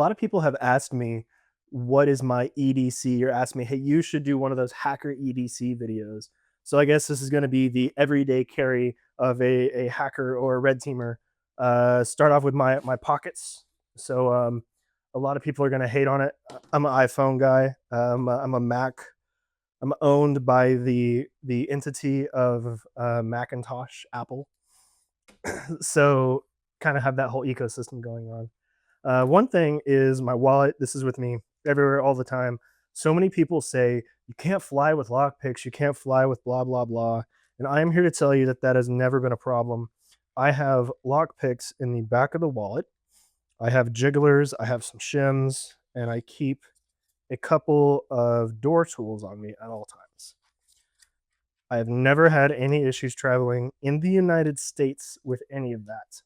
lot of people have asked me, what is my EDC, or asked me, hey, you should do one of those hacker EDC videos. So I guess this is going to be the everyday carry of a hacker or a red teamer. Start off with my pockets. So a lot of people are going to hate on it. I'm an iPhone guy. I'm a Mac. I'm owned by the entity of Macintosh, Apple. So kind of have that whole ecosystem going on. One thing is my wallet. This is with me everywhere all the time. So many people say you can't fly with lockpicks, you can't fly with blah blah blah, and I am here to tell you that that has never been a problem. I have lockpicks in the back of the wallet. I have jigglers, I have some shims, and I keep a couple of door tools on me at all times. I have never had any issues traveling in the United States with any of that.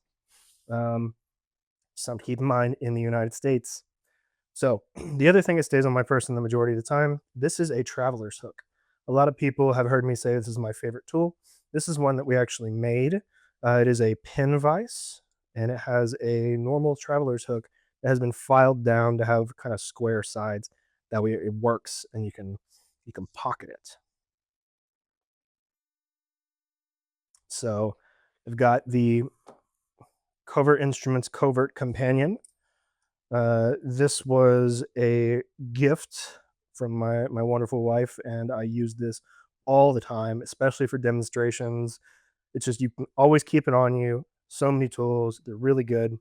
Something to keep in mind in the United States. So the other thing that stays on my person the majority of the time, this is a traveler's hook. A lot of people have heard me say this is my favorite tool. This is one that we actually made. It is a pin vise, and it has a normal traveler's hook that has been filed down to have kind of square sides. That way it works, and you can pocket it. So I've got the Covert Instruments Covert Companion. This was a gift from my wonderful wife, and I use this all the time, especially for demonstrations. It's just you can always keep it on you. So many tools, they're really good.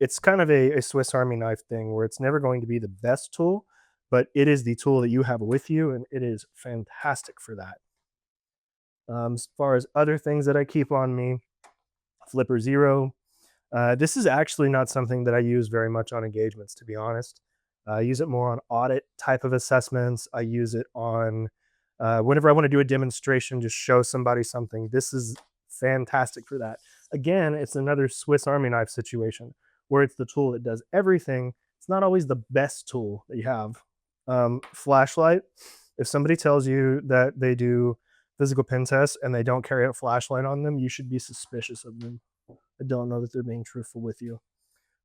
It's kind of a Swiss Army knife thing where it's never going to be the best tool, but it is the tool that you have with you, and it is fantastic for that. As far as other things that I keep on me, Flipper Zero. This is actually not something that I use very much on engagements, to be honest. I use it more on audit type of assessments. I use it on whenever I want to do a demonstration, just show somebody something. This is fantastic for that. Again, it's another Swiss Army knife situation where it's the tool that does everything. It's not always the best tool that you have. Flashlight. If somebody tells you that they do physical pen tests and they don't carry a flashlight on them, you should be suspicious of them. I don't know that they're being truthful with you.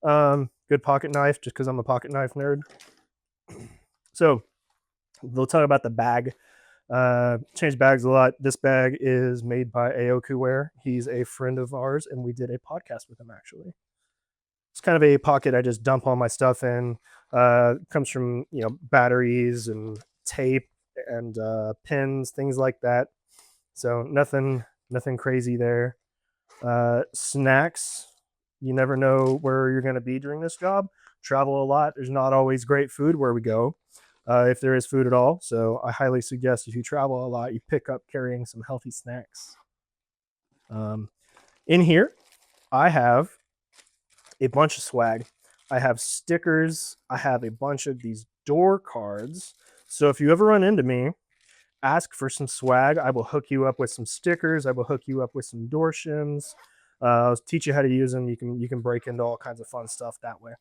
Good pocket knife, just because I'm a pocket knife nerd. So we'll talk about the bag. Change bags a lot. This bag is made by Aokuware. He's a friend of ours, and we did a podcast with him actually. It's kind of a pocket I just dump all my stuff in. Comes from batteries and tape and pins, things like that. So nothing crazy there. Snacks. You never know where you're going to be during this job. Travel a lot. There's not always great food where we go, if there is food at all. So I highly suggest if you travel a lot, you pick up carrying some healthy snacks. In here, I have a bunch of swag. I have stickers. I have a bunch of these door cards. So if you ever run into me, ask for some swag. I will hook you up with some stickers. I will hook you up with some door shims. I'll teach you how to use them. You can break into all kinds of fun stuff that way.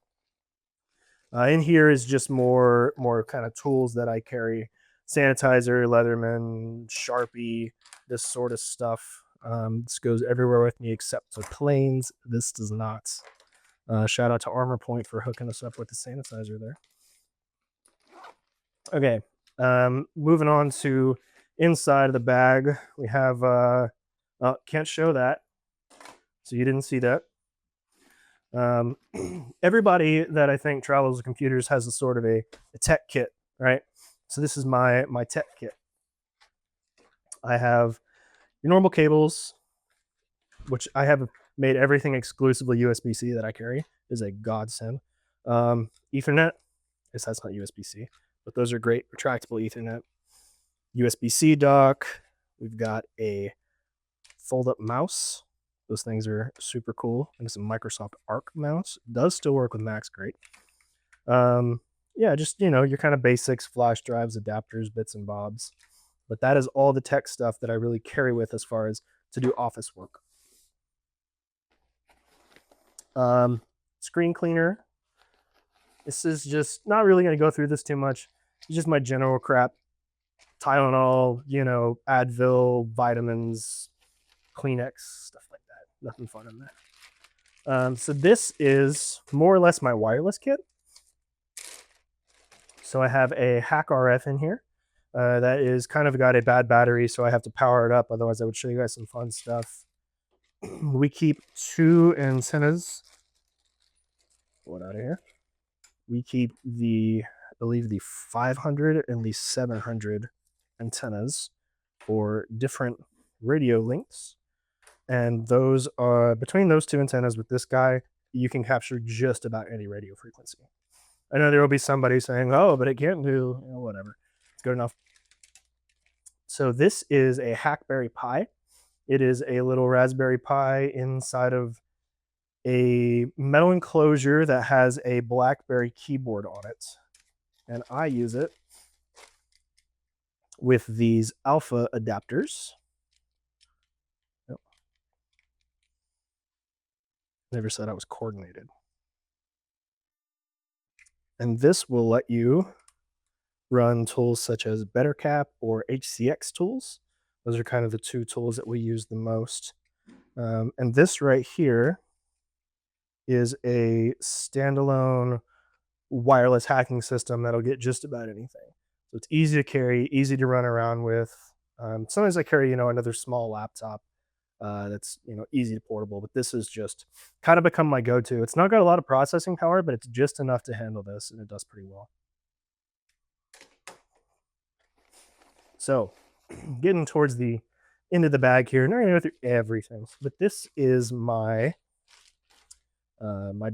In here is just more kind of tools that I carry: sanitizer, Leatherman, Sharpie, this sort of stuff. This goes everywhere with me except for planes. This does not. Shout out to Armor Point for hooking us up with the sanitizer there. Okay, moving on to inside of the bag, we have can't show that, so you didn't see that. Everybody that I think travels with computers has a sort of a tech kit, right? So this is my tech kit. I have your normal cables, which I have made everything exclusively USB-C that I carry, is a godsend. Ethernet, yes, that's not USB-C, but those are great retractable Ethernet. USB-C dock. We've got a fold-up mouse. Those things are super cool. And it's a Microsoft Arc mouse. It does still work with Macs great. Yeah, just your kind of basics: flash drives, adapters, bits and bobs. But that is all the tech stuff that I really carry with as far as to do office work. Screen cleaner. This is just not really going to go through this too much. It's just my general crap: Tylenol, Advil, vitamins, Kleenex, stuff like that. Nothing fun in there. So this is more or less my wireless kit. So I have a Hack RF in here. That is kind of got a bad battery, so I have to power it up. Otherwise, I would show you guys some fun stuff. We keep 2 antennas. What out of here? We keep I believe the 500 and the 700 antennas for different radio links. And those are between those 2 antennas with this guy, you can capture just about any radio frequency. I know there will be somebody saying, "Oh, but it can't do whatever." It's good enough. So this is a Hackberry Pi. It is a little Raspberry Pi inside of a metal enclosure that has a BlackBerry keyboard on it. And I use it with these alpha adapters. Oh. Never said I was coordinated. And this will let you run tools such as BetterCap or HCX tools. Those are kind of the 2 tools that we use the most. And this right here is a standalone wireless hacking system that'll get just about anything. So it's easy to carry, easy to run around with. Sometimes I carry, another small laptop that's easy to portable, but this is just kind of become my go-to. It's not got a lot of processing power, but it's just enough to handle this, and it does pretty well. So, getting towards the end of the bag here, not gonna go through everything, but this is my my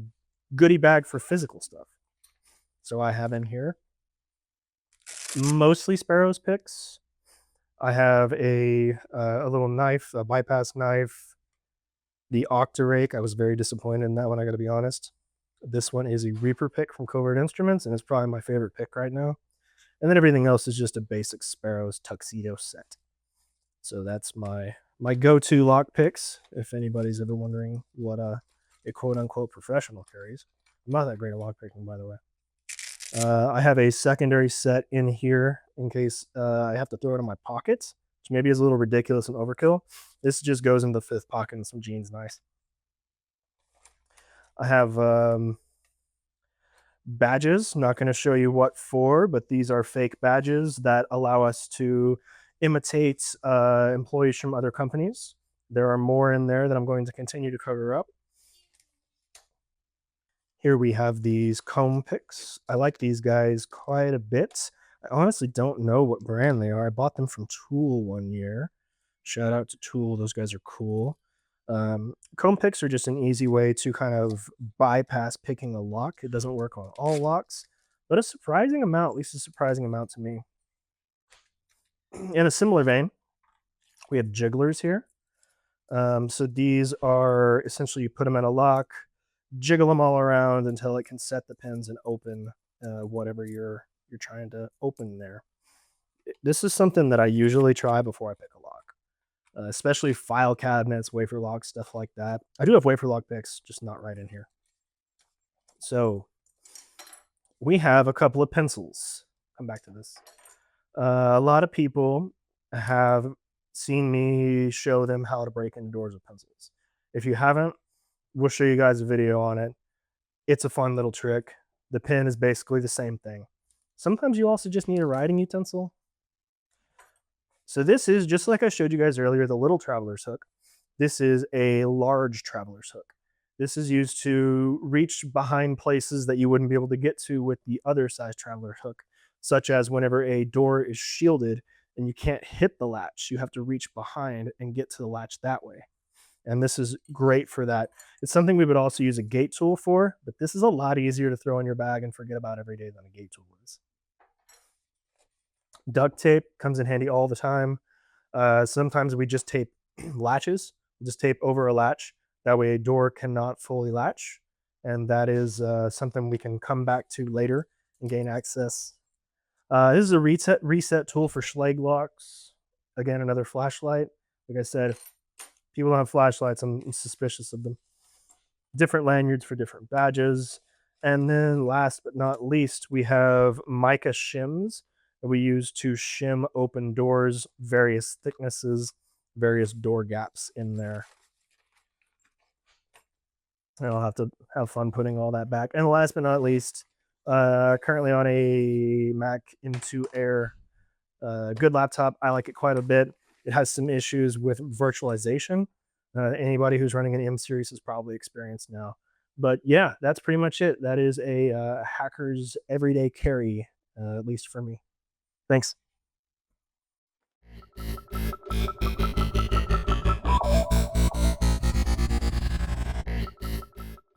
goodie bag for physical stuff. So I have in here mostly Sparrow's picks. I have a little knife, a bypass knife, the Octarake. I was very disappointed in that one, I got to be honest. This one is a Reaper pick from Covert Instruments, and it's probably my favorite pick right now. And then everything else is just a basic Sparrow's tuxedo set. So that's my go-to lock picks, if anybody's ever wondering what a quote-unquote professional carries. I'm not that great at lock picking, by the way. I have a secondary set in here in case I have to throw it in my pockets, which maybe is a little ridiculous and overkill. This just goes in the 5th pocket in some jeans, nice. I have badges, not going to show you what for, but these are fake badges that allow us to imitate employees from other companies. There are more in there that I'm going to continue to cover up. Here we have these comb picks. I like these guys quite a bit. I honestly don't know what brand they are. I bought them from Tool one year. Shout out to Tool. Those guys are cool. Comb picks are just an easy way to kind of bypass picking a lock. It doesn't work on all locks, but a surprising amount, at least a surprising amount to me. In a similar vein, we have jigglers here. So these are essentially you put them in a lock, jiggle them all around until it can set the pins and open whatever you're trying to open there. This is something that I usually try before I pick a lock, especially file cabinets, wafer lock, stuff like that. I do have wafer lock picks, just not right in here. So we have a couple of pencils. Come back to this. A lot of people have seen me show them how to break into doors with pencils. If you haven't, we'll show you guys a video on it. It's a fun little trick. The pin is basically the same thing. Sometimes you also just need a writing utensil. So this is, just like I showed you guys earlier, the little traveler's hook. This is a large traveler's hook. This is used to reach behind places that you wouldn't be able to get to with the other size traveler hook, such as whenever a door is shielded and you can't hit the latch, you have to reach behind and get to the latch that way. And this is great for that. It's something we would also use a gate tool for, but this is a lot easier to throw in your bag and forget about every day than a gate tool is. Duct tape comes in handy all the time. Sometimes we just tape latches, just tape over a latch. That way a door cannot fully latch. And that is something we can come back to later and gain access. This is a reset tool for Schlage locks. Again, another flashlight. Like I said, people don't have flashlights, I'm suspicious of them. Different lanyards for different badges. And then last but not least, we have mica shims that we use to shim open doors, various thicknesses, various door gaps in there. And I'll have to have fun putting all that back. And last but not least, Currently on a Mac M2 Air. Good laptop. I like it quite a bit. It has some issues with virtualization. Anybody who's running an M series has probably experienced now. But yeah, that's pretty much it. That is a hacker's everyday carry, at least for me. Thanks.